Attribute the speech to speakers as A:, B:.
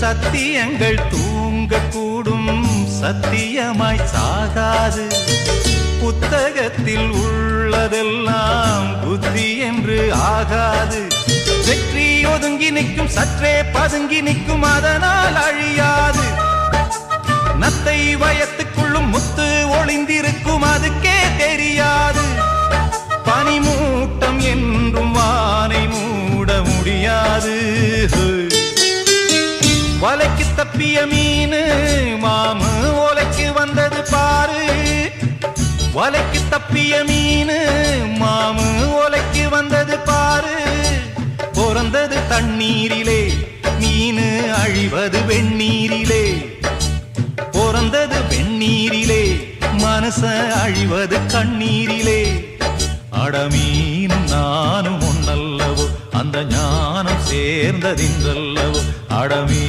A: சத்தியங்கள் தூங்கக்கூடும், சத்தியமாய் சாகாது. புத்தகத்தில் உள்ளதெல்லாம் புத்தி என்று ஆகாது. வெற்றி ஒதுங்கி நிற்கும், சற்றே பதுங்கி நிற்கும், அதனால் அழியாது. நத்தை வயத்துக்குள்ளும் முத்து ஒளிந்திருக்கும், அதுக்கே தெரியாது. பனிமூட்டம் என்றும் வானை மூட முடியாது. வலைக்கு தப்பிய மீனு மாமு ஓலைக்கு வந்தது பாரு. வலைக்கு தப்பிய மீனு மாமு ஓலைக்கு வந்தது பாரு. பிறந்தது தண்ணீரிலே, மீனு அழிவது வெந்நீரிலே. பிறந்தது வெந்நீரிலே, மனச அழிவது கண்ணீரிலே. அடமீனும் நானும் ஒன்னல்லவோ, அந்த ஞானம் சேர்ந்ததின்றல்லவோ. அடமீ